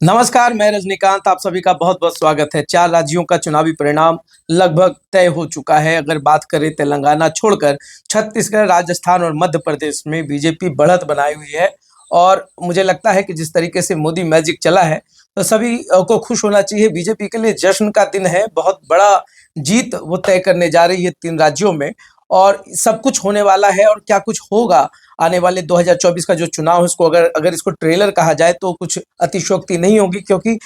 नमस्कार, मैं रजनीकांत, आप सभी का बहुत-बहुत स्वागत है। 4 राज्यों का चुनावी परिणाम लगभग तय हो चुका है। अगर बात करें तेलंगाना छोड़कर छत्तीसगढ़, राजस्थान और मध्य प्रदेश में बीजेपी बढ़त बनाई हुई है और मुझे लगता है कि जिस तरीके से मोदी मैजिक चला है, तो सभी को खुश होना चाहिए। बीजेपी के लिए जश्न का दिन है, बहुत बड़ा जीत वो तय करने जा रही है 3 राज्यों में और सब कुछ होने वाला है और क्या कुछ होगा आने वाले 2024 का जो चुनाव है उसको अगर अगर इसको ट्रेलर कहा जाए तो कुछ अतिशयोक्ति नहीं होगी क्योंकि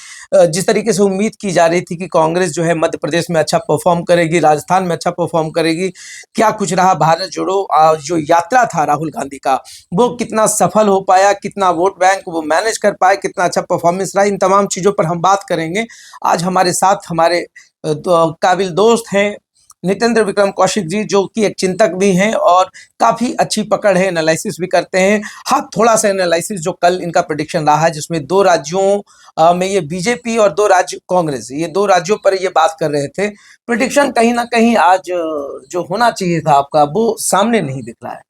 जिस तरीके से उम्मीद की जा रही थी कि कांग्रेस जो है मध्य प्रदेश में अच्छा परफॉर्म करेगी, राजस्थान में अच्छा परफॉर्म करेगी, क्या कुछ रहा भारत जोड़ो जो यात्रा था राहुल गांधी का, वो कितना सफल हो पाया, कितना वोट बैंक वो मैनेज कर पाए, कितना अच्छा परफॉर्मेंस रहा, इन तमाम चीज़ों पर हम बात करेंगे। आज हमारे साथ हमारे काबिल दोस्त हैं नितेंद्र विक्रम कौशिक जी, जो कि एक चिंतक भी हैं और काफ़ी अच्छी पकड़ है, एनालिसिस भी करते हैं। हाँ, थोड़ा-सा एनालिसिस जो कल इनका प्रेडिक्शन रहा है जिसमें 2 राज्यों में ये बीजेपी और 2 राज्य कांग्रेस, ये 2 राज्यों पर ये बात कर रहे थे। प्रेडिक्शन कहीं न कहीं आज जो होना चाहिए था आपका, वो सामने नहीं दिख रहा है।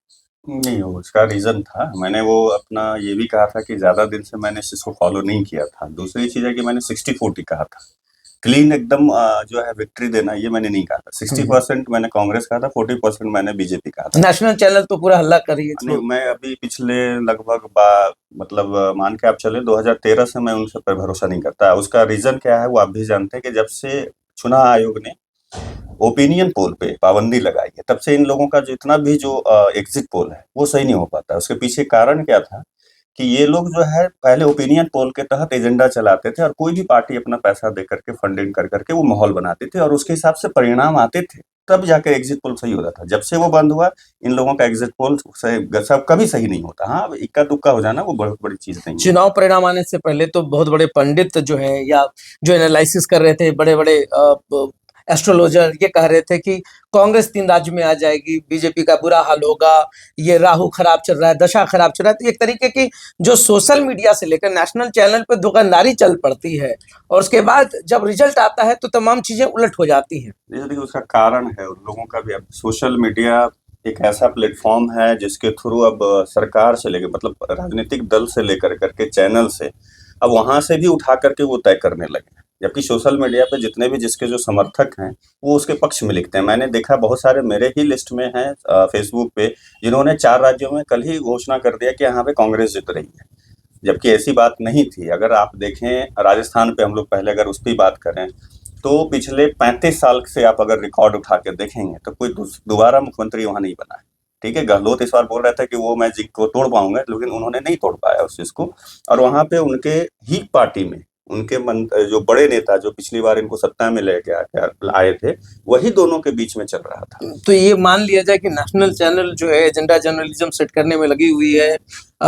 नहीं, वो उसका रीज़न था। मैंने वो अपना ये भी कहा था कि ज़्यादा दिन से मैंने इसको फ़ॉलो नहीं किया था। दूसरी चीज़ है कि मैंने 60-40 कहा था। क्लीन एकदम जो है विक्ट्री देना ये मैंने नहीं कहा था। 60% मैंने कांग्रेस कहा था, 40% मैंने बीजेपी कहा था। नेशनल चैनल तो पूरा हल्ला कर रही है। नहीं, मैं अभी पिछले लगभग मतलब मान के आप चले 2013 से मैं उन सब पे भरोसा नहीं करता। उसका रीज़न क्या है वो आप भी जानते हैं कि जब से चुनाव आयोग ने ओपिनियन पोल पे पाबंदी लगाई है, तब से इन लोगों का जितना भी जो एग्जिट पोल है, वो सही नहीं हो पाता। उसके पीछे कारण क्या था कि ये लोग जो है पहले ओपिनियन पोल के तहत एजेंडा चलाते थे और कोई भी पार्टी अपना पैसा दे करके फंडिंग कर करके वो माहौल बनाती थी और उसके हिसाब से परिणाम आते थे, तब जाके एग्जिट पोल सही होता था। जब से वो बंद हुआ, इन लोगों का एग्जिट पोल सब कभी सही नहीं होता। हाँ, अब इक्का-दुक्का हो जाना वो बहुत बड़ी चीज़ नहीं है। चुनाव परिणाम आने से पहले तो बहुत बड़े पंडित जो हैं या जो एनालिसिस कर रहे थे, बड़े-बड़े एस्ट्रोलॉजर ये कह रहे थे कि कांग्रेस 3 राज्य में आ जाएगी, बीजेपी का बुरा हाल होगा, ये राहु खराब चल रहा है, दशा खराब चल रहा है। तो एक तरीके की जो सोशल मीडिया से लेकर नेशनल चैनल पे दुकानदारी चल पड़ती है और उसके बाद जब रिजल्ट आता है तो तमाम चीज़ें उलट हो जाती हैं। ये देखिए उसका कारण है उन लोगों का भी। अब सोशल मीडिया एक ऐसा प्लेटफॉर्म है जिसके थ्रू अब सरकार से लेकर मतलब राजनीतिक दल से लेकर करके चैनल से अब वहां से भी उठा करके वो तय करने लगे हैं। जबकि सोशल मीडिया पे जितने भी जिसके जो समर्थक हैं वो उसके पक्ष में लिखते हैं। मैंने देखा बहुत सारे मेरे ही लिस्ट में हैं फेसबुक पे, जिन्होंने 4 राज्यों में कल ही घोषणा कर दिया कि यहाँ पे कांग्रेस जीत रही है, जबकि ऐसी बात नहीं थी। अगर आप देखें राजस्थान पे हम लोग पहले अगर उस पर बात करें तो पिछले 35 साल से आप अगर रिकॉर्ड उठा के देखेंगे तो कोई दोबारा मुख्यमंत्री वहां नहीं बना है। ठीक है, गहलोत इस बार बोल रहा था कि वो मैं जिंक को तोड़ पाऊंगा, लेकिन उन्होंने नहीं तोड़ पाया उस चीज को। और वहां पे उनके ही पार्टी में उनके जो बड़े नेता जो पिछली बार इनको सत्ता में लेके आए थे, वही दोनों के बीच में चल रहा था। तो ये मान लिया जाए कि नेशनल चैनल जो है एजेंडा जर्नलिज्म सेट करने में लगी हुई है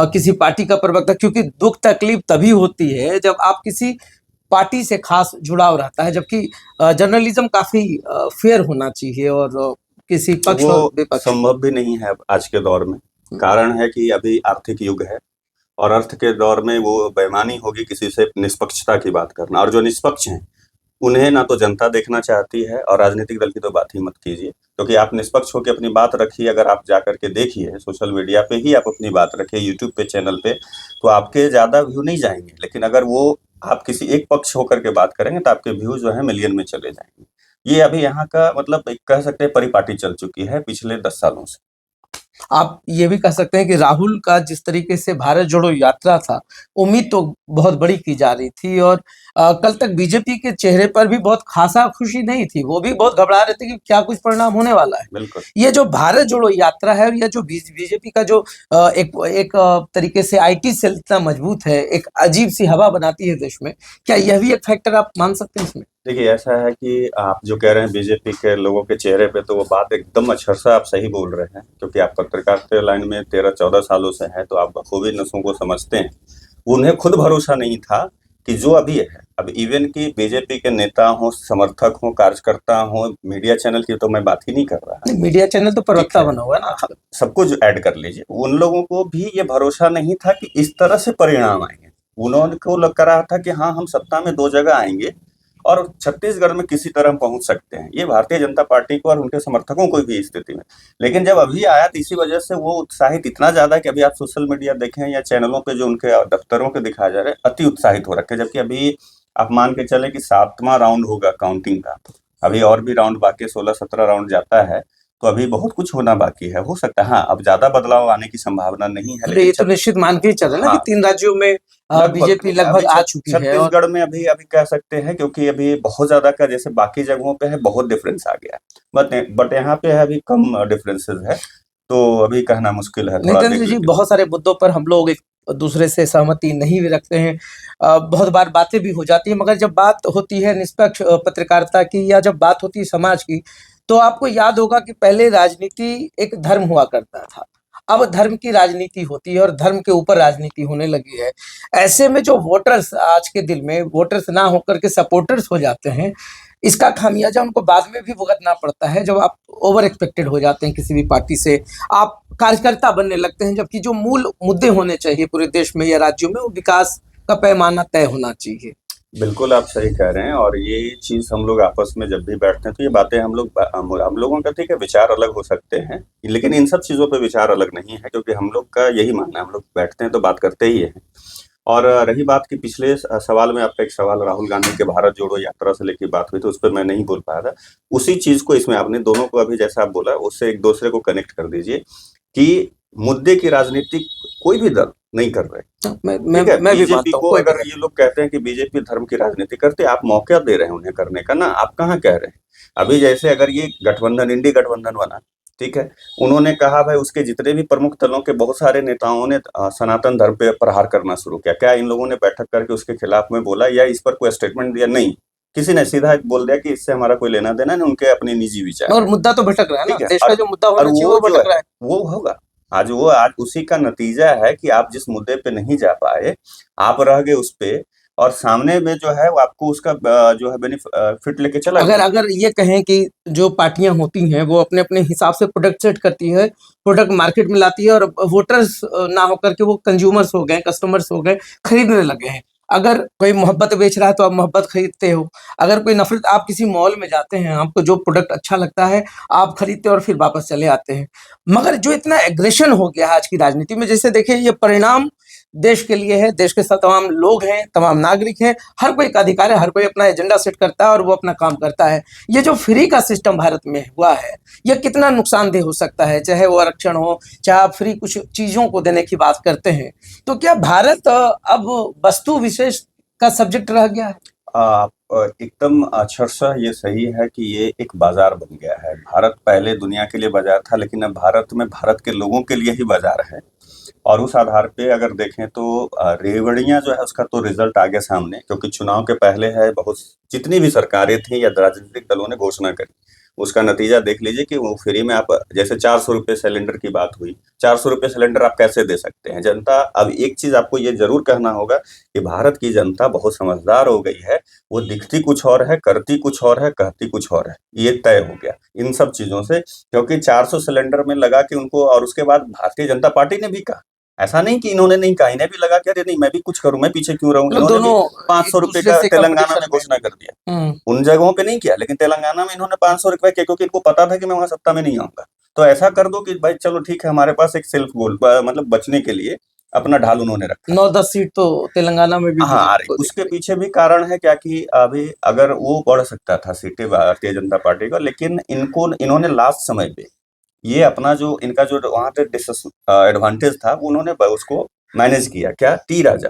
किसी पार्टी का प्रवक्ता, क्योंकि दुख तकलीफ तभी होती है जब आप किसी पार्टी से खास जुड़ाव रहता है, जबकि जर्नलिज्म काफी फेयर होना चाहिए और किसी पक्ष वो और विपक्ष। संभव भी नहीं है अब आज के दौर में। कारण है कि अभी आर्थिक युग है और अर्थ के दौर में वो बेईमानी होगी किसी से निष्पक्षता की बात करना। और जो निष्पक्ष हैं उन्हें ना तो जनता देखना चाहती है और राजनीतिक दल की तो बात ही मत कीजिए, क्योंकि आप निष्पक्ष होकर अपनी बात रखिए। अगर आप जा करके देखिए सोशल मीडिया पे ही आप अपनी बात रखिए, यूट्यूब पे चैनल पे, तो आपके ज़्यादा व्यू नहीं जाएंगे। लेकिन अगर वो आप किसी एक पक्ष होकर के बात करेंगे तो आपके व्यू जो है मिलियन में चले जाएंगे। ये अभी यहाँ का मतलब एक कह सकते हैं परिपाटी चल चुकी है पिछले 10 सालों से। आप ये भी कह सकते हैं कि राहुल का जिस तरीके से भारत जोड़ो यात्रा था, उम्मीद तो बहुत बड़ी की जा रही थी और कल तक बीजेपी के चेहरे पर भी बहुत खासा खुशी नहीं थी। वो भी बहुत घबरा रहे थे कि क्या कुछ परिणाम होने वाला है। बिल्कुल। ये जो भारत जोड़ो यात्रा है और ये जो बीजेपी का जो एक तरीके से आईटी सेल इतना मजबूत है, एक अजीब सी हवा बनाती है देश में, क्या यह भी एक फैक्टर आप मान सकते हैं इसमें? देखिए ऐसा है कि आप जो कह रहे हैं बीजेपी के लोगों के चेहरे पे, तो वो बात एकदम अक्षरशः आप सही बोल रहे हैं, क्योंकि आप पत्रकारिता लाइन में 13-14 सालों से हैं तो आप बखूबी नसों को समझते हैं। उन्हें खुद भरोसा नहीं था कि जो अभी है, अब इवन की बीजेपी के नेता हों, समर्थक हों, कार्यकर्ता हों, मीडिया चैनल की तो मैं बात ही नहीं कर रहा। मीडिया चैनल तो प्रवक्ता बना हुआ है ना। सब कुछ ऐड कर लीजिए, उन लोगों को भी ये भरोसा नहीं था कि इस तरह से परिणाम आएंगे। उन्होंने को लग रहा था कि हाँ हम सत्ता में 2 जगह आएंगे और छत्तीसगढ़ में किसी तरह पहुंच सकते हैं, ये भारतीय जनता पार्टी को और उनके समर्थकों को भी इस स्थिति में। लेकिन जब अभी आया तो इसी वजह से वो उत्साहित इतना ज्यादा कि अभी आप सोशल मीडिया देखें या चैनलों पे जो उनके दफ्तरों के दिखाया जा रहा है, अति उत्साहित हो रखे। जबकि अभी आप मान के चले कि 7वां राउंड होगा काउंटिंग का, अभी और भी राउंड बाकी 16-17 राउंड जाता है, तो अभी बहुत कुछ होना बाकी है। हो सकता है हाँ अब ज्यादा बदलाव आने की संभावना नहीं है, ये लेकिन तो निश्चित मान के ही चल रहा है ना कि हाँ 3 राज्यों में बीजेपी अभी लगभग आ चुकी है। और छत्तीसगढ़ में अभी अभी कह सकते हैं, क्योंकि अभी बहुत ज्यादा का जैसे बाकी जगहों पे है बहुत डिफरेंस आ गया है, बट यहाँ पे अभी कम डिफरेंसेस है, तो अभी कहना मुश्किल है थोड़ा नितिन देख जी, लेंगे। बहुत सारे मुद्दों पर हम लोग एक दूसरे से सहमति नहीं भी रखते हैं, बहुत बार बातें भी हो जाती है, मगर जब बात होती है निष्पक्ष पत्रकारिता की या जब बात होती है समाज की, तो आपको याद होगा कि पहले राजनीति एक धर्म हुआ करता था, अब धर्म की राजनीति होती है और धर्म के ऊपर राजनीति होने लगी है। ऐसे में जो वोटर्स आज के दिल में वोटर्स ना होकर के सपोर्टर्स हो जाते हैं, इसका खामियाजा उनको बाद में भी भुगतना पड़ता है। जब आप ओवर एक्सपेक्टेड हो जाते हैं किसी भी पार्टी से, आप कार्यकर्ता बनने लगते हैं, जबकि जो मूल मुद्दे होने चाहिए पूरे देश में या राज्यों में, वो विकास का पैमाना तय होना चाहिए। बिल्कुल आप सही कह रहे हैं, और ये चीज हम लोग आपस में जब भी बैठते हैं तो ये बातें हम लोगों का ठीक है विचार अलग हो सकते हैं, लेकिन इन सब चीजों पे विचार अलग नहीं है, क्योंकि हम लोग का यही मानना है, हम लोग बैठते हैं तो बात करते ही हैं। और रही बात की पिछले सवाल में आपका एक सवाल राहुल गांधी के भारत जोड़ो यात्रा से लेके बात हुई, तो उस पर मैं नहीं बोल पाया था। उसी चीज को इसमें आपने दोनों को अभी जैसा आप बोला उससे एक दूसरे को कनेक्ट कर दीजिए कि मुद्दे की राजनीति कोई भी दल नहीं कर रहे। ठीक है, मैं भी बीजेपी मानता को हूँ, अगर ये लोग कहते हैं कि बीजेपी धर्म की राजनीति करते, आप मौका दे रहे हैं उन्हें करने का ना, आप कहाँ कह रहे हैं। अभी जैसे अगर ये गठबंधन इंडी गठबंधन बना, ठीक है, उन्होंने कहा भाई उसके जितने भी प्रमुख दलों के बहुत सारे नेताओं ने सनातन धर्म पे प्रहार करना शुरू किया। क्या इन लोगों ने बैठक करके उसके खिलाफ में बोला या इस पर कोई स्टेटमेंट दिया? नहीं, किसी ने सीधा बोल दिया कि इससे हमारा कोई लेना देना नहीं, उनके अपने निजी विचार और है। मुद्दा तो भटक रहा है ना, ठीक है, देश का जो मुद्दा और होना चाहिए वो वो जो भटक है रहा है। वो होगा आज उसी का नतीजा है कि आप जिस मुद्दे पे नहीं जा पाए, आप रह गए उस पे, और सामने में जो है वो आपको उसका जो है बेनिफिट लेके चला अगर गया। अगर ये कहें कि जो पार्टियां होती हैं वो अपने अपने हिसाब से प्रोडक्ट सेट करती है, प्रोडक्ट मार्केट में लाती है, और वोटर्स ना होकर के वो कंज्यूमर्स हो गए, कस्टमर्स हो गए, खरीदने लगे हैं। अगर कोई मोहब्बत बेच रहा है तो आप मोहब्बत खरीदते हो, अगर कोई नफरत, आप किसी मॉल में जाते हैं, आपको जो प्रोडक्ट अच्छा लगता है आप खरीदते हो और फिर वापस चले आते हैं। मगर जो इतना एग्रेशन हो गया है आज की राजनीति में, जैसे देखिए ये परिणाम देश के लिए है, देश के साथ तमाम लोग हैं, तमाम नागरिक हैं, हर कोई का अधिकार है, हर कोई अपना एजेंडा सेट करता है और वो अपना काम करता है। ये जो फ्री का सिस्टम भारत में हुआ है, ये कितना नुकसानदेह हो सकता है, चाहे वो आरक्षण हो, चाहे आप फ्री कुछ चीजों को देने की बात करते हैं, तो क्या भारत अब वस्तु विशेष का सब्जेक्ट रह गया है? एकदम अक्षरशः ये सही है कि ये एक बाजार बन गया है। भारत पहले दुनिया के लिए बाजार था, लेकिन अब भारत में भारत के लोगों के लिए ही बाजार है। और उस आधार पे अगर देखें तो रेवड़ियां जो है उसका तो रिजल्ट आ गया सामने, क्योंकि चुनाव के पहले है बहुत जितनी भी सरकारें थी या राजनीतिक दलों ने घोषणा करी, उसका नतीजा देख लीजिए कि वो फ्री में आप जैसे 400 रुपये सिलेंडर की बात हुई, 400 रुपये सिलेंडर आप कैसे दे सकते हैं जनता। अब एक चीज आपको ये जरूर कहना होगा कि भारत की जनता बहुत समझदार हो गई है, वो दिखती कुछ और है, करती कुछ और है, कहती कुछ और है, ये तय हो गया इन सब चीजों से। क्योंकि 400 सिलेंडर में लगा कि उनको, और उसके बाद भारतीय जनता पार्टी ने भी कहा, ऐसा नहीं कि इन्होंने नहीं कहा, इन्हें भी लगा कि अरे नहीं मैं भी कुछ करूं, मैं पीछे क्यों रहूं। मतलब इन्होंने भी दोनों 500 एक रुपए दूसरे का से तेलंगाना में कंपटीशन में। घोषणा कर दिया, उन जगहों पे नहीं किया, लेकिन तेलंगाना में इन्होंने 500 रुपए किया, क्योंकि इनको पता था कि मैं वहां सत्ता में नहीं आऊंगा। तो ऐसा कर दो कि भाई चलो ठीक है, हमारे पास एक सेल्फ गोल मतलब बचने के लिए अपना ढाल उन्होंने रखा। 9-10 सीट तो तेलंगाना में भी हाँ आ बीजेपी रही, को उसके दिख पीछे भी कारण है क्या कि अभी अगर वो बढ़ सकता था सीटें भारतीय जनता पार्टी का, लेकिन इन्होंने लास्ट समय पे ये अपना जो इनका जो वहां पे एडवांटेज था उन्होंने उसको मैनेज किया। क्या? टी राजा,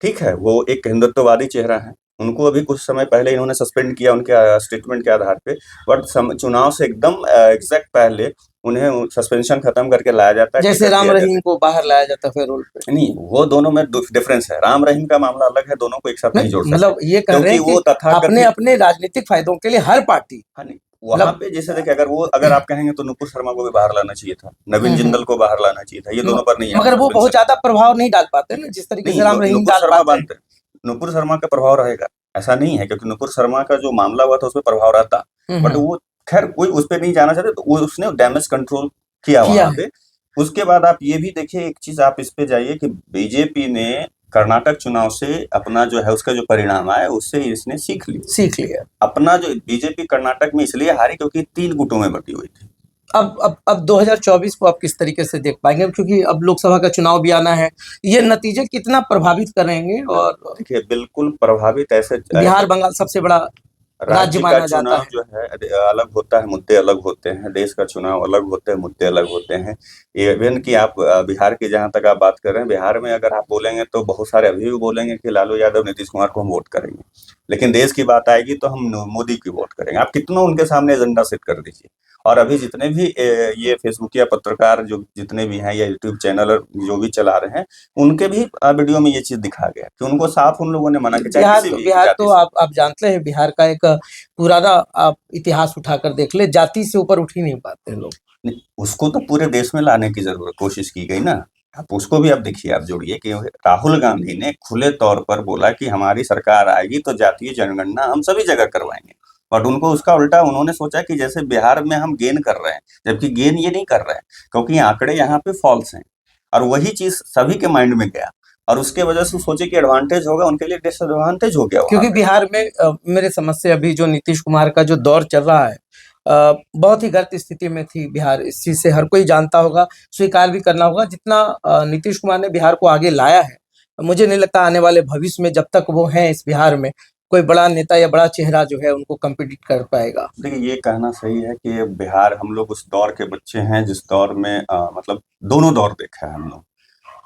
ठीक है, वो एक हिंदुत्ववादी चेहरा है, उनको अभी कुछ समय पहले इन्होंने सस्पेंड किया उनके स्टेटमेंट के आधार पे, बट चुनाव से एकदम एग्जैक्ट पहले उन्हें सस्पेंशन खत्म करके लाया जाता है, जैसे टिकट राम दिया जाता रहीम को बाहर लाया जाता है रोल पे। है। नहीं, वो दोनों में डिफरेंस है, राम रहीम का मामला अलग है, दोनों को एक साथ नहीं नहीं, जोड़ सकते, मतलब ये कह रहे क्योंकि हैं कि वो अपने तथाकथित। अपने राजनीतिक फायदों के लिए हर पार्टी, हाँ नहीं, वहां मतलब पे जैसे देखिए अगर आप कहेंगे तो नुपुर शर्मा को भी बाहर लाना चाहिए था, नवीन जिंदल को बाहर लाना चाहिए था, ये दोनों पर नहीं आया मगर वो बहुत सस्पेंशन। ज्यादा प्रभाव नहीं डाल पाते ना, जिस तरीके से नहीं, राम रहीम नुपुर डाल शर्मा पाते हैं। बनते, नुपुर शर्मा का प्रभाव रहेगा, ऐसा नहीं है, क्योंकि नुपुर शर्मा का जो मामला हुआ था उसमें प्रभाव रहता, बट हम्म, वो खैर कोई उस पर नहीं जाना चाहते, तो वो उसने डैमेज कंट्रोल किया किया वहां है। पे। उसके बाद आप ये भी देखिए एक चीज, आप इस पे जाइए कि बीजेपी ने कर्नाटक चुनाव से अपना जो है उसका जो परिणाम आया उससे इसने सीख लिया। अपना जो बीजेपी कर्नाटक में इसलिए हारी क्योंकि 3 गुटों में बटी हुई थी। अब 2024 को आप किस तरीके से देख पाएंगे, क्योंकि अब लोकसभा का चुनाव भी आना है, ये नतीजे कितना प्रभावित करेंगे? और देखिए बिल्कुल प्रभावित ऐसे बिहार बंगाल सबसे बड़ा राज्य राज्य का माना जाता चुनाव है। जो है अलग होता है, मुद्दे अलग होते हैं। देश का चुनाव अलग होते हैं, मुद्दे अलग होते हैं। इवन कि आप बिहार की जहां तक आप बात कर रहे हैं, बिहार में अगर आप बोलेंगे तो बहुत सारे अभी भी बोलेंगे कि लालू यादव नीतीश कुमार को हम वोट करेंगे, लेकिन देश की बात आएगी तो हम मोदी की वोट करेंगे। आप कितना उनके सामने एजेंडा सेट कर दीजिए। और अभी जितने भी ये फेसबुक या पत्रकार जो जितने भी हैं या यूट्यूब चैनल जो भी चला रहे हैं, उनके भी वीडियो में ये चीज दिखा गया कि उनको साफ उन लोगों ने मना किया, चाहे किसी भी बिहार जाति तो से। आप जानते हैं, बिहार का एक पुराना आप इतिहास उठाकर देख ले, जाति से ऊपर उठ ही नहीं पाते लोग। नहीं, उसको तो पूरे देश में लाने की जरूरत कोशिश की गई ना। आप उसको भी आप देखिए, आप जोड़िए कि राहुल गांधी ने खुले तौर पर बोला कि हमारी सरकार आएगी तो जातीय जनगणना हम सभी जगह करवाएंगे। बट उनको उसका उल्टा उन्होंने सोचा कि जैसे बिहार में हम गेन कर रहे हैं, जबकि गेन ये नहीं कर रहे हैं क्योंकि आंकड़े यहाँ पे फॉल्स हैं। और वही चीज सभी के माइंड में गया और उसके वजह से सोचे कि एडवांटेज होगा, उनके लिए डिसएडवांटेज हो गया। क्योंकि बिहार में मेरे समझ से अभी जो नीतीश कुमार का जो दौर चल रहा है, बहुत ही गलत स्थिति में थी बिहार। इस चीज से हर कोई जानता होगा, स्वीकार भी करना होगा। जितना नीतीश कुमार ने बिहार को आगे लाया है, मुझे नहीं लगता आने वाले भविष्य में जब तक वो हैं इस बिहार में, कोई बड़ा नेता या बड़ा चेहरा जो है उनको कम्पीट कर पाएगा। देखिए ये कहना सही है कि बिहार, हम लोग उस दौर के बच्चे हैं जिस दौर में मतलब दोनों दौर देखा है हम लोग।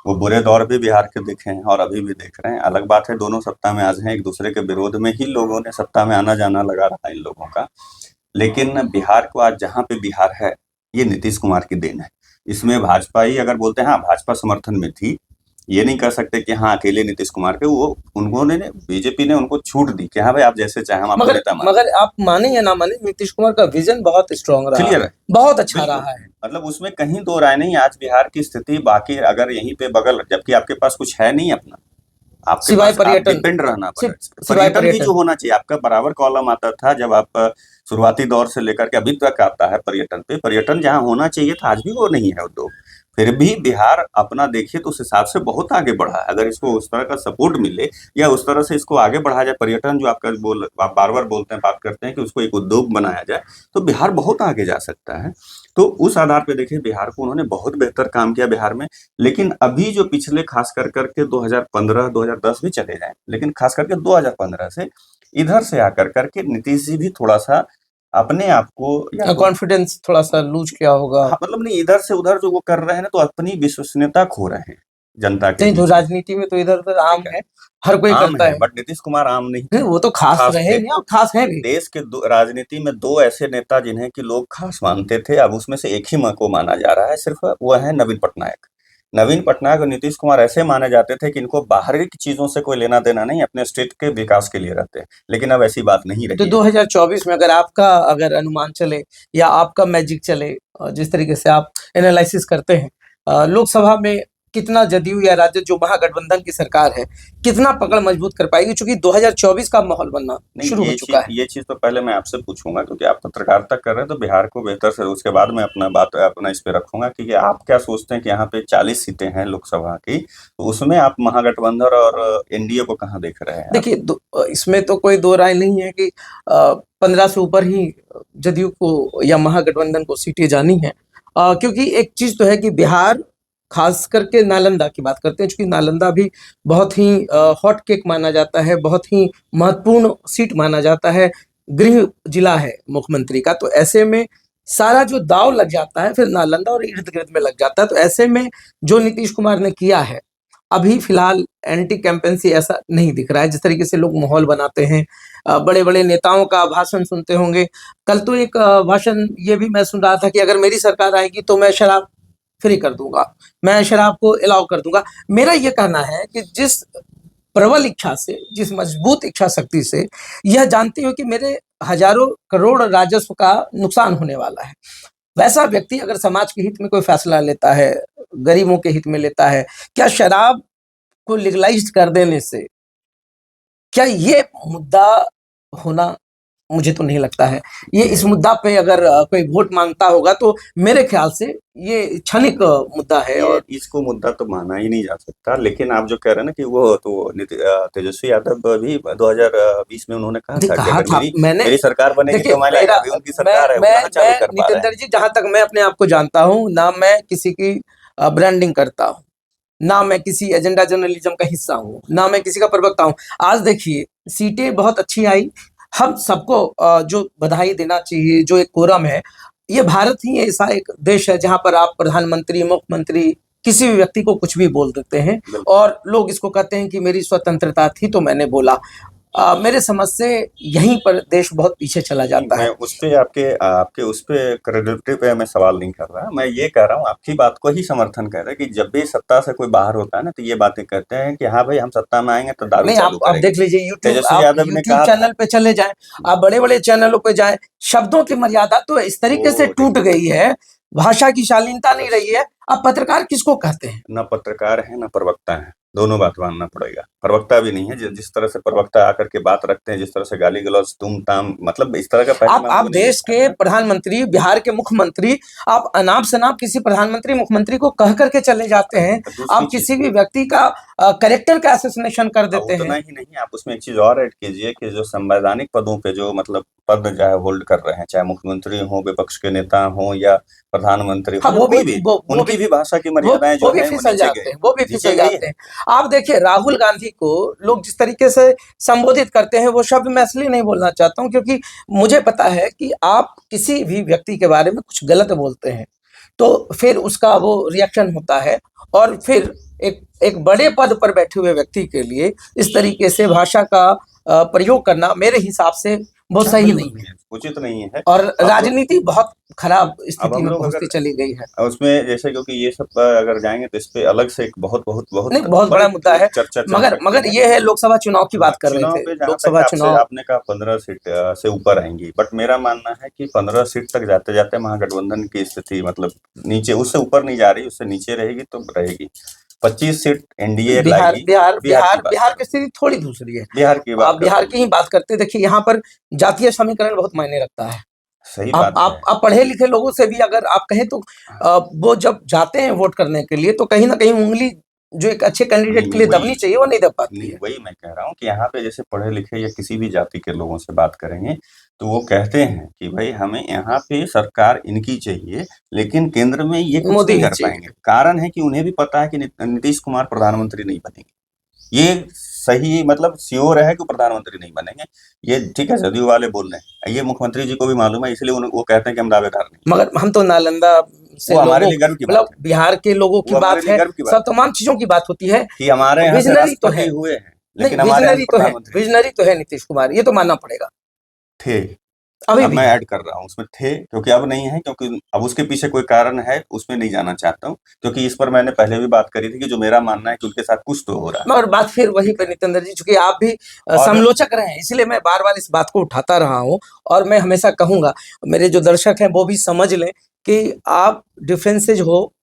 वो बुरे दौर भी बिहार के देखे हैं और अभी भी देख रहे हैं। अलग बात है दोनों सत्ता में आज हैं, एक दूसरे के विरोध में ही लोगों ने सत्ता में आना जाना लगा रहा है इन लोगों का। लेकिन बिहार को आज जहाँ पे बिहार है, ये नीतीश कुमार की देन है। इसमें भाजपा ही अगर बोलते हैं, हाँ भाजपा समर्थन में थी, ये नहीं कह सकते कि हाँ अकेले नीतीश कुमार के। वो उन्होंने बीजेपी ने उनको छूट दी कि हाँ भाई आप जैसे चाहे हम आपको नेता माने। मगर आप माने या ना माने, नीतीश कुमार का विजन बहुत स्ट्रांग रहा, क्लियर है, बहुत अच्छा बिल्कुल। रहा है। मतलब उसमें कहीं दो राय नहीं। आज बिहार की स्थिति बाकी अगर यहीं पे बगल, जबकि आपके पास कुछ है नहीं अपना, आपके सिवाय पास आप पर्यटन, डिपेंड रहना सिर्फ पड़ेगा। सिवाय पर्यटन भी पर्यटन। जो होना चाहिए आपका, बराबर कॉलम आता था जब आप शुरुआती दौर से लेकर के अभी तक आता है पर्यटन पे। पर्यटन जहाँ होना चाहिए था आज भी वो नहीं है उद्योग। फिर भी बिहार अपना देखिए तो उस हिसाब से बहुत आगे बढ़ा है। अगर इसको उस तरह का सपोर्ट मिले या उस तरह से इसको आगे बढ़ाया जाए, पर्यटन जो आपका आप बार बार बोलते हैं, बात करते हैं कि उसको एक उद्योग बनाया जाए, तो बिहार बहुत आगे जा सकता है। तो उस आधार पे देखिए बिहार को उन्होंने बहुत बेहतर काम किया बिहार में। लेकिन अभी जो पिछले खास कर करके 2015 2010 भी चले जाएं, लेकिन खास करके 2015 से इधर से आकर करके नीतीश जी भी थोड़ा सा अपने आप को या कॉन्फिडेंस थोड़ा सा लूज किया होगा। हाँ, मतलब नहीं, इधर से उधर जो वो कर रहे हैं ना, तो अपनी विश्वसनीयता खो रहे हैं जनता के नहीं तो बीच में। राजनीति में तो इधर उधर आम ठीक है, है, हर कोई आम करता है, है। बट नीतीश कुमार आम नहीं नहीं, थे, वो तो खास खास रहे थे। नहीं और खास है भी। देश के राजनीति में दो ऐसे नेता जिन्हें कि लोग खास मानते थे, अब उसमें से एक ही को माना जा रहा है सिर्फ, वो है नवीन पटनायक। नवीन पटनायक और नीतीश कुमार ऐसे माने जाते थे कि इनको बाहरी चीजों से कोई लेना देना नहीं, अपने स्टेट के विकास के लिए रहते हैं। लेकिन अब ऐसी बात नहीं तो रही है। 2024 में अगर अनुमान चले या आपका मैजिक चले, जिस तरीके से आप एनालिसिस करते हैं, लोकसभा में कितना जदयू या राजद जो महागठबंधन की सरकार है, कितना पकड़ मजबूत कर पाएगी? क्योंकि 2024 का माहौल बनना नहीं, शुरू हो चुका है। ये चीज तो पहले मैं आपसे पूछूंगा क्योंकि आप पत्रकारिता कर रहे हैं, तो बिहार को बेहतर से, उसके बाद मैं अपना इस पे रखूंगा कि आप क्या सोचते हैं कि यहाँ पे 40 सीटें हैं लोकसभा की, तो उसमें आप महागठबंधन और एनडीए को कहाँ देख रहे हैं? देखिए, इसमें तो कोई दो राय नहीं है कि 15 से ऊपर ही जदयू को या महागठबंधन को सीटें जानी है। क्योंकि एक चीज तो है कि बिहार, खास करके नालंदा की बात करते हैं, क्योंकि नालंदा भी बहुत ही हॉट केक माना जाता है, बहुत ही महत्वपूर्ण सीट माना जाता है, गृह जिला है मुख्यमंत्री का। तो ऐसे में सारा जो दाव लग जाता है फिर नालंदा और इर्द गिर्द में लग जाता है। तो ऐसे में जो नीतीश कुमार ने किया है, अभी फिलहाल एंटी कैंपेंसी ऐसा नहीं दिख रहा है जिस तरीके से लोग माहौल बनाते हैं। बड़े बड़े नेताओं का भाषण सुनते होंगे। कल तो एक भाषण ये भी मैं सुन रहा था कि अगर मेरी सरकार आएगी तो मैं शराब फ्री कर दूंगा, मैं शराब को अलाउ कर दूंगा। मेरा ये कहना है कि जिस प्रबल इच्छा से, जिस मजबूत इच्छा शक्ति से यह जानते हो कि मेरे हजारों करोड़ राजस्व का नुकसान होने वाला है, वैसा व्यक्ति अगर समाज के हित में कोई फैसला लेता है, गरीबों के हित में लेता है, क्या शराब को लीगलाइज कर देने से क्या ये मुद्दा होना मुझे तो नहीं लगता है। ये इस मुद्दा पे अगर कोई वोट मांगता होगा तो मेरे ख्याल से ये क्षणिक मुद्दा है। ये और इसको मुद्दा तो माना ही नहीं जा सकता, लेकिन आप जो कह रहे हैं ना कि वो तो तेजस्वी यादव भी 2020 में उन्होंने कहा था कि कहा अगर था मेरी मैंने, सरकार बनेगी देखिए तो मैं मेरा, अभी उनकी सरकार है, वो मैं कहाँ चालू कर पा रहे हैं। नितिन जी, जहां तक मैं अपने आप को जानता हूं ना, मैं किसी की ब्रांडिंग करता हूं, ना मैं किसी एजेंडा जर्नलिज्म का हिस्सा हूँ, ना मैं किसी का प्रवक्ता हूँ। आज देखिए सीटें बहुत अच्छी आई, हम सबको जो बधाई देना चाहिए। जो एक कोरम है, ये भारत ही ऐसा एक देश है जहां पर आप प्रधानमंत्री, मुख्यमंत्री, किसी भी व्यक्ति को कुछ भी बोल देते हैं बिल्कुल। और लोग इसको कहते हैं कि मेरी स्वतंत्रता थी तो मैंने बोला। मेरे समझ से यहीं पर देश बहुत पीछे चला नहीं, जाता मैं है। उस पे आपके आपके उस पे क्रेडिबिलिटी पे मैं सवाल नहीं कर रहा, मैं ये कह रहा हूँ आपकी बात को ही समर्थन कर रहा है कि जब भी सत्ता से कोई बाहर होता है ना तो ये बातें कहते हैं कि हाँ भाई हम सत्ता में आएंगे तो दारू नहीं, चालू आप करेंगे। देख लीजिए यूट्यूब, तेजस्वी आप यादव ने यूट्यूब कहा था। चैनल पे चले जाएं, आप बड़े बड़े चैनलों पे जाएं, शब्दों की मर्यादा तो इस तरीके से वो टूट देखिए, गई है, भाषा की शालीनता नहीं रही है। अब पत्रकार किसको कहते हैं? ना पत्रकार है ना प्रवक्ता है, दोनों बात मानना पड़ेगा। प्रवक्ता भी नहीं है, जिस तरह से प्रवक्ता आकर के बात रखते हैं, जिस तरह से गाली गलौज तुम ताम, मतलब इस तरह का पहले मैं आप हमको नहीं देश देखा के था। प्रधानमंत्री, बिहार के मुख्यमंत्री, आप अनाप शनाप किसी प्रधानमंत्री मुख्यमंत्री को कह करके चले जाते हैं। दूसरी आप चीज, किसी भी व्यक्ति का कैरेक्टर का असैसिनेशन कर देते उतना हैं। ही नहीं, आप उसमें एक चीज और ऐड कीजिए कि जो संवैधानिक पदों पे जो मतलब पद जो है होल्ड कर रहे हैं, चाहे मुख्यमंत्री हो, विपक्ष के नेता हो या प्रधानमंत्री हो हाँ, या कोई भी, उनकी भी भाषा की मर्यादाएं वो जो भी है वो फिसल नीचे जाते गई, हैं, वो भी नीचे फिसल गई जाते है। हैं। आप देखिए राहुल गांधी को लोग जिस तरीके से संबोधित करते हैं, वो शब्द मैं इसलिए नहीं बोलना चाहता हूं क्योंकि मुझे पता है कि आप किसी भी व्यक्ति के बारे में कुछ गलत बोलते हैं तो फिर उसका वो रिएक्शन होता है। और फिर एक एक बड़े पद पर बैठे हुए व्यक्ति के लिए इस तरीके से भाषा का प्रयोग करना मेरे हिसाब से बहुत हाँ, सही बिल्कुल नहीं नहीं है। है, उचित नहीं है। और अब राजनीति बहुत खराब अब स्थिति हम में लोग पहुंचती अगर चली गई है। उसमें जैसे, क्योंकि ये सब अगर जाएंगे तो इस पे अलग से एक बहुत बहुत बहुत नहीं, बहुत बड़ी बड़ा मुद्दा है। चर्चा चल मगर सकती मगर है। ये है, लोकसभा चुनाव की हाँ, बात कर रहे चुनाव थे, पे जहां तक लोकसभा है, आपसे चुनाव। आपने कहा 15 सीट से ऊपर आएंगी, बट मेरा मानना है कि 15 सीट तक जाते जाते महागठबंधन की स्थिति मतलब नीचे, उससे ऊपर नहीं जा रही, उससे नीचे रहेगी तो रहेगी। 25 सीट एनडीए बिहार लाएगी। बिहार बिहार की बिहार बात कर बिहार रहा की स्थिति थोड़ी दूसरी है। हूँ, बिहार की बात आप कर रहा बिहार हूँ की मैं। ही बात करते, देखिए यहाँ पर जातीय समीकरण बहुत मायने रखता है। सही आप बात आप है। आप पढ़े लिखे लोगों से भी अगर आप कहें तो वो जब जाते हैं वोट करने के लिए तो कहीं ना कहीं उंगली जो एक अच्छे नहीं कैंडिडेट के नहीं लिए वही दबनी चाहिए, वो नहीं दब पाती नहीं है। वही मैं कह रहा हूँ कि यहाँ पे जैसे पढ़े लिखे या किसी भी जाति के लोगों से बात करेंगे तो वो कहते हैं कि भाई हमें यहाँ पे सरकार इनकी चाहिए, लेकिन केंद्र में ये कुछ मोदी नहीं ही कर चाहिए। पाएंगे। कारण है कि उन्हें भी पता है कि नीतीश कुमार प्रधानमंत्री नहीं बनेंगे। ये सही मतलब श्योर है कि प्रधानमंत्री नहीं बनेंगे। ये ठीक है, जदयू वाले बोल रहे हैं, ये मुख्यमंत्री जी को भी मालूम है, इसलिए वो कहते हैं कि हम दावेदार नहीं। मगर हम तो नालंदा से वो हमारे लोगों, लिए गर्व की बात मतलब है, बिहार के लोगों की वो हमारे बात लिए है, गर्व की बात सब है तमाम चीजों की बात होती है। कि हमारे यहाँ से विजनरी तो राष्ट्रपति है, हुए हैं, नहीं लेकिन हमारे यहाँ से विजनरी तो है, प्रधानमंत्री नहीं विजनरी तो है नीतीश कुमार, ये तो मानना पड़ेगा। थे। अभी अब भी मैं है। ऐड कर रहा हूँ उसमें थे, क्योंकि अब नहीं है, क्योंकि अब उसके पीछे कोई कारण है, उसमें नहीं जाना चाहता हूँ, क्योंकि इस पर मैंने पहले भी बात करी थी कि जो मेरा मानना है कि उनके साथ कुछ तो हो रहा है। मगर बात फिर वही ठीक पे है। नितेंद्र जी, चूंकि आप भी और समालोचक रहे हैं इसलिए मैं बार बार इस बात को उठाता रहा हूं। और मैं हमेशा कहूंगा, मेरे जो दर्शक हैं वो भी समझ लें कि आप डिफरेंसेज हो,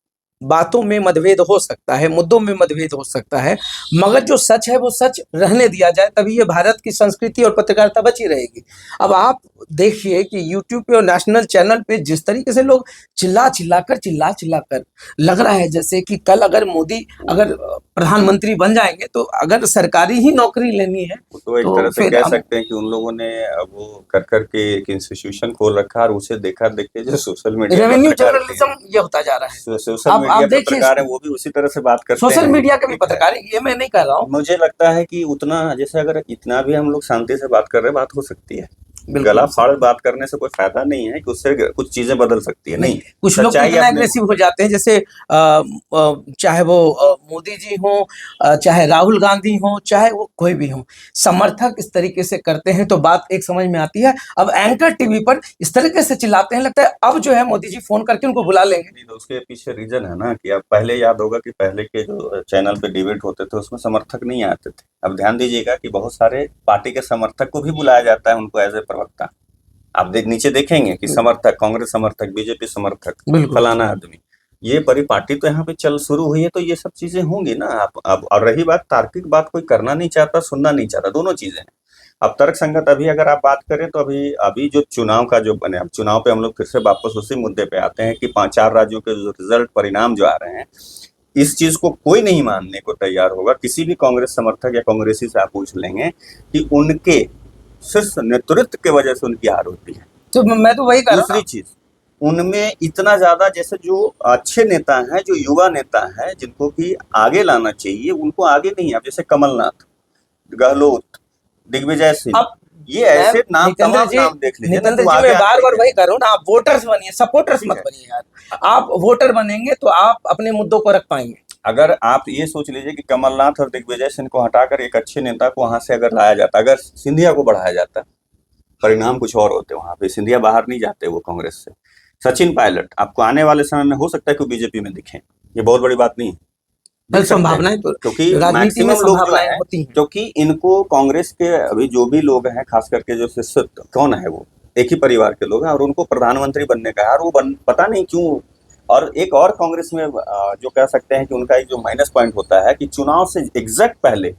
बातों में मतभेद हो सकता है, मुद्दों में मतभेद हो सकता है, मगर जो सच है वो सच रहने दिया जाए, तभी ये भारत की संस्कृति और पत्रकारिता बची रहेगी। अब आप देखिए कि यूट्यूब पे और नेशनल चैनल पे जिस तरीके से लोग चिल्ला चिल्ला कर लग रहा है जैसे कि कल अगर मोदी अगर प्रधानमंत्री बन जाएंगे तो अगर सरकारी ही नौकरी लेनी है वो तो एक तो तरह से फिर कह हम सकते हैं कि उन लोगों ने वो कर करके एक इंस्टीट्यूशन खोल रखा, और उसे देखा देखते जो सोशल मीडिया रेवेन्यू पत्रकार भी हैं, जर्नलिज्म ये होता जा रहा है। सोशल आप मीडिया देखिए पत्रकार हैं, इसको, वो भी उसी तरह से बात करते सोशल हैं। मीडिया के भी ठीक है। पत्रकार हैं, ये मैं नहीं कह रहा हूँ। मुझे लगता है कि उतना, जैसे अगर इतना भी हम लोग शांति से बात कर रहे हैं, बात हो सकती है। गला बिल्कुल, फाड़ बात करने से कोई फायदा नहीं है कि उससे कुछ चीजें बदल सकती है, नहीं, नहीं। कुछ लोग तो सच्चाई इतना अपने एग्रेसिव हो जाते हैं जैसे चाहे वो मोदी जी हो, चाहे राहुल गांधी हो, चाहे वो कोई भी हो, समर्थक इस तरीके से करते हैं तो बात एक समझ में आती है। अब एंकर टीवी पर इस तरीके से चिल्लाते हैं, लगता है अब जो है मोदी जी फोन करके उनको बुला लेंगे। नहीं, तो उसके पीछे रीजन है ना कि अब पहले याद होगा कि पहले के जो चैनल पे डिबेट होते थे उसमें समर्थक नहीं आते थे। अब ध्यान दीजिएगा कि बहुत सारे पार्टी के समर्थक को भी बुलाया जाता है उनको एज ए प्रवक्ता। आप नीचे देखेंगे कि समर्थक, कांग्रेस समर्थक, बीजेपी समर्थक, बिल्कुल। फलाना आदमी। ये परिपाटी तो यहाँ पे चल शुरू हुई है, तो ये सब चीजें होंगी ना। आप अब और रही बात तार्किक बात, कोई करना नहीं चाहता, सुनना नहीं चाहता, दोनों चीजें हैं। अब तर्क संगत अभी अगर आप बात करें तो अभी अभी जो चुनाव का जो बने, अब चुनाव पे हम लोग फिर से वापस उसी मुद्दे पे आते हैं कि 5-4 राज्यों के जो रिजल्ट परिणाम जो आ रहे हैं, इस चीज को कोई नहीं मानने को तैयार होगा। किसी भी कांग्रेस समर्थक या कांग्रेसी से आप पूछ लेंगे कि उनके शीर्ष नेतृत्व की वजह से उनकी हार होती है। तो मैं तो वही कह रहा हूँ दूसरी चीज, उनमें इतना ज्यादा, जैसे जो अच्छे नेता हैं, जो युवा नेता हैं, जिनको कि आगे लाना चाहिए, उनको आगे नहीं। अब जैसे कमलनाथ, गहलोत, दिग्विजय सिंह, अब ये ऐसे नाम, नितेंद्र तमाम जी, नाम देख लीजिए ना, नितेंद्र जो जी आगे मैं बार आते बार हैं। वही कर रहा हूँ ना, आप वोटर्स बनिए, सपोर्टर्स ठीक मत है, बनिए यार। आप वोटर बनेंगे तो आप अपने मुद्दों को रख पाएंगे। अगर आप ये सोच लीजिए कि कमलनाथ और दिग्विजय सिंह को हटाकर एक अच्छे नेता को वहां से अगर लाया जाता, अगर सिंधिया को बढ़ाया जाता, परिणाम कुछ और होते वहां पे। सिंधिया बाहर नहीं जाते वो कांग्रेस से। सचिन पायलट आपको आने वाले समय में हो सकता है कि बीजेपी में दिखें, ये बहुत बड़ी बात नहीं है, कल दिख सकते हैं। संभावनाएं तो, क्योंकि राजनीति में मैक्सिमम लोग जो संभावनाएं हैं, होती हैं। क्योंकि इनको कांग्रेस के अभी जो भी लोग हैं, खास करके जो शिष्यत्व कौन है, वो एक ही परिवार के लोग हैं और उनको प्रधानमंत्री बनने का है, और वो पता नहीं क्यों। और एक और कांग्रेस में जो कह सकते हैं कि उनका एक जो माइनस पॉइंट होता है कि चुनाव से एग्जैक्ट पहले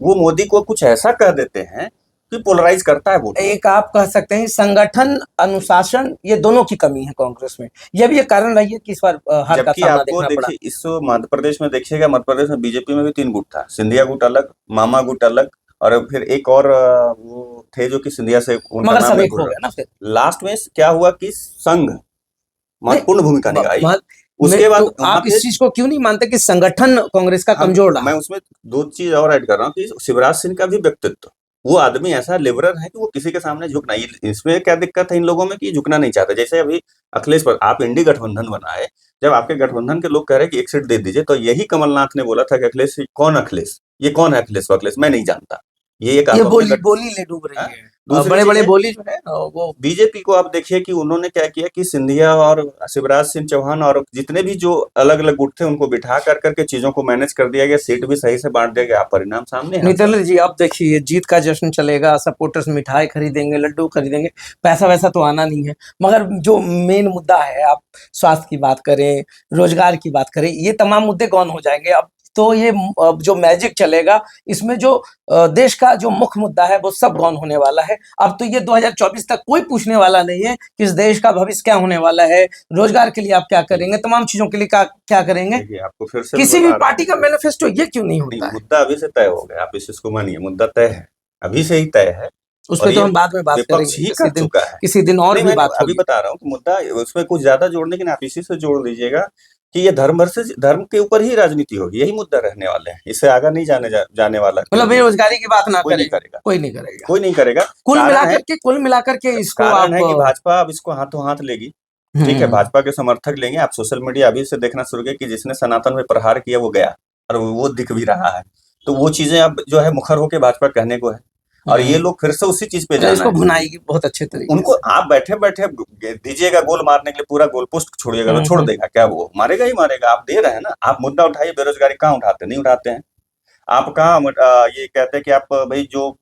वो मोदी को कुछ ऐसा कह देते हैं कि पोलराइज करता है वोट। एक आप कह सकते हैं संगठन, अनुशासन, ये दोनों की कमी है कांग्रेस में। यह भी एक कारण रही है कि इस बार हार का जबकि सामना आपको देखना पड़ा। देखिए इस मध्य प्रदेश में देखिएगा, मध्य प्रदेश में बीजेपी में भी 3 गुट था, सिंधिया गुट अलग, मामा गुट अलग, और फिर एक और वो थे जो कि सिंधिया से, उनका मगर नाम सब नहीं एक भूल हो गया रहा। ना फिर। लास्ट में क्या हुआ कि संघ नहीं, महत्वपूर्ण भूमिका निभाई। मैं उसके तो बाद वहां आप पे इस चीज को क्यों नहीं मानते कि संगठन कांग्रेस का हम, कमजोर रहा? मैं उसमें 2 चीज और ऐड कर रहा हूँ कि शिवराज सिंह का भी व्यक्तित्व, वो आदमी ऐसा लिबरल है कि वो किसी के सामने झुकना, इसमें क्या दिक्कत है इन लोगों में कि झुकना नहीं चाहते। जैसे अभी अखिलेश पर आप इंडी गठबंधन बनाए, जब आपके गठबंधन के लोग कह रहे हैं कि एक सीट दे दीजिए, तो यही कमलनाथ ने बोला था कि अखिलेश कौन, अखिलेश ये कौन है, अखिलेश अखिलेश मैं नहीं जानता। ये एक ये आप अपने बोली बोली ले डूब रही हाँ? है। दूसरी बड़े चीज बड़े है, बोली जो है वो। बीजेपी को आप देखिए कि उन्होंने क्या किया कि सिंधिया और शिवराज सिंह चौहान और जितने भी जो अलग अलग गुट थे, उनको बिठा कर करके चीजों को मैनेज कर दिया गया, सीट भी सही से बांट दिया गया। आप परिणाम सामने है आपका। नितिन जी, अब देखिए जीत का जश्न चलेगा, सपोर्टर्स मिठाई खरीदेंगे, लड्डू खरीदेंगे, पैसा वैसा तो आना नहीं है। मगर जो मेन मुद्दा है, आप स्वास्थ्य की बात करें, रोजगार की बात करें, ये तमाम मुद्दे गौन हो जाएंगे। अब तो ये जो मैजिक चलेगा, इसमें जो देश का जो मुख्य मुद्दा है वो सब गौन होने वाला है। अब तो ये 2024 तक कोई पूछने वाला नहीं है कि इस देश का भविष्य क्या होने वाला है, रोजगार के लिए आप क्या करेंगे, तमाम चीजों के लिए क्या करेंगे। देखिए आपको फिर से मैं किसी भी बता रहा पार्टी का हूँ, मैनिफेस्टो ये क्यों नहीं नहीं, होता है? मुद्दा अभी से तय हो गया, आप इस चीज को मानिए, मुद्दा तय है, अभी से ही तय है। उस और पे तो ये हम बाद में बात विपक्ष करेंगे, ही कर चुका है। किसी दिन और नहीं, भी मैंने बात अभी होगी। बता रहा हूँ कि मुद्दा उसमें कुछ ज्यादा जोड़ने की नहीं, आप इसी से जोड़ लीजिएगा कि ये धर्म वर्सेस धर्म के ऊपर ही राजनीति होगी, यही मुद्दा रहने वाले हैं, इससे आगे नहीं जाने वाला कोई मतलब भी, बेरोजगारी की बात ना कोई नहीं करेंगे, करेगा, कोई नहीं करेगा। कोई नहीं करेगा। कुल कारण है, मिलाकर के कुल मिलाकर के इसको कारण आप है कि भाजपा अब इसको हाथों हाथ लेगी। ठीक है, भाजपा के समर्थक लेंगे। आप सोशल मीडिया अभी से देखना शुरू किया कि जिसने सनातन में प्रहार किया वो गया, और वो दिख भी रहा है। तो वो चीजें अब जो है मुखर होके भाजपा कहने को है, और ये लोग फिर से उसी चीज पे मतलब जाना इसको है। भुनाएगी बहुत अच्छे तरीके उनको से। आप बैठे बैठे दीजिएगा गोल मारने के लिए, पूरा गोल पोस्ट छोड़िएगा तो छोड़ देगा क्या? वो मारेगा ही मारेगा। आप दे रहे हैं ना, आप मुद्दा उठाइए, बेरोजगारी कहाँ उठाते, नहीं उठाते हैं। आप कहाँ ये कहते हैं कि आप भाई जो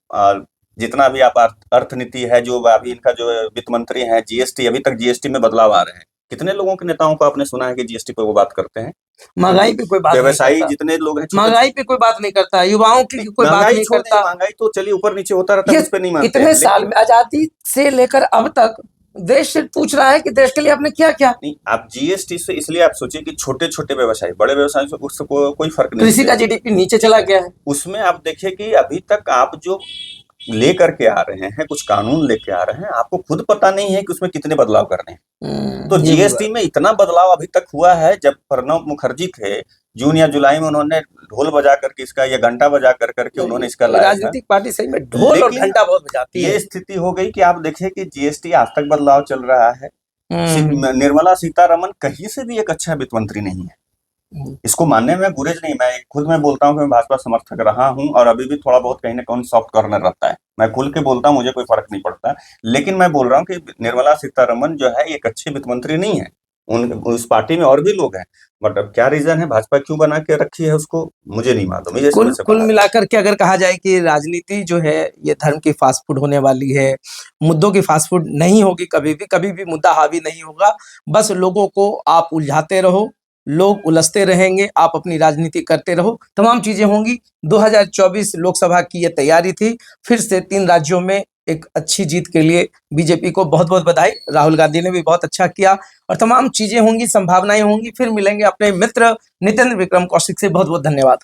जितना भी आप अर्थनीति है, जो अभी इनका जो वित्त मंत्री है, जीएसटी, अभी तक जीएसटी में बदलाव आ रहे हैं। कितने लोगों के नेताओं को आपने सुना है कि जीएसटी पे वो बात करते हैं? महंगाई पे कोई बात नहीं व्यवसायी करता, जितने लोग हैं, महंगाई पे कोई बात नहीं करता, युवाओं की कोई बात महंगाई नहीं छोड़ दीजिए, करता। महंगाई तो चलिए ऊपर नीचे होता रहता है, ये उस पर नहीं मानते इतने हैं, साल लेकिन में आजादी से लेकर अब तक देश से पूछ रहा है कि देश के लिए आपने क्या क्या। नहीं, आप जीएसटी से इसलिए आप सोचिए कि छोटे छोटे व्यवसायी, बड़े व्यवसाय से उसको कोई फर्क नहीं कृषि का है। जीडीपी नीचे चला गया है। उसमें आप देखिए कि अभी तक आप जो लेकर के आ रहे हैं, कुछ कानून लेके आ रहे हैं, आपको खुद पता नहीं है कि उसमें कितने बदलाव करने हैं। तो ये भी जीएसटी में इतना बदलाव अभी तक हुआ है, जब प्रणब मुखर्जी थे, जून या जुलाई में उन्होंने ढोल बजा करके इसका, या घंटा बजा कर करके उन्होंने इसका लाया था। राजनीतिक पार्टी सही में ढोल और लेकिन घंटा बहुत बजाती है। ये स्थिति हो गई कि आप देखिए कि जीएसटी आज तक बदलाव चल रहा है। निर्मला सीतारमन कहीं से भी एक अच्छा वित्त मंत्री नहीं है। इसको मानने में गुरेज नहीं, मैं खुद में बोलता हूँ कि मैं भाजपा समर्थक रहा हूँ, और अभी भी थोड़ा बहुत कहीं ना कहीं सॉफ्ट कॉर्नर रहता है, मैं खुल के बोलता हूँ, मुझे कोई फर्क नहीं पड़ता। लेकिन मैं बोल रहा हूँ कि निर्मला सीतारमन जो है एक अच्छी वित्त मंत्री नहीं है। उस पार्टी में और भी लोग हैं, बट अब क्या रीजन है भाजपा क्यों बना के रखी है उसको, मुझे नहीं मालूम, ये कुल समझ से कुल बाहर है। मिलाकर के अगर कहा जाए कि राजनीति जो है ये धर्म की फास्ट फूड होने वाली है, मुद्दों की फास्ट फूड नहीं होगी, कभी भी मुद्दा हावी नहीं होगा। बस लोगों को आप उलझाते रहो, लोग उलझते रहेंगे, आप अपनी राजनीति करते रहो, तमाम चीजें होंगी। 2024 लोकसभा की ये तैयारी थी। फिर से 3 राज्यों में एक अच्छी जीत के लिए बीजेपी को बहुत-बहुत बधाई। राहुल गांधी ने भी बहुत अच्छा किया और तमाम चीजें होंगी, संभावनाएं होंगी। फिर मिलेंगे अपने मित्र नितेंद्र विक्रम कौशिक से। बहुत-बहुत धन्यवाद।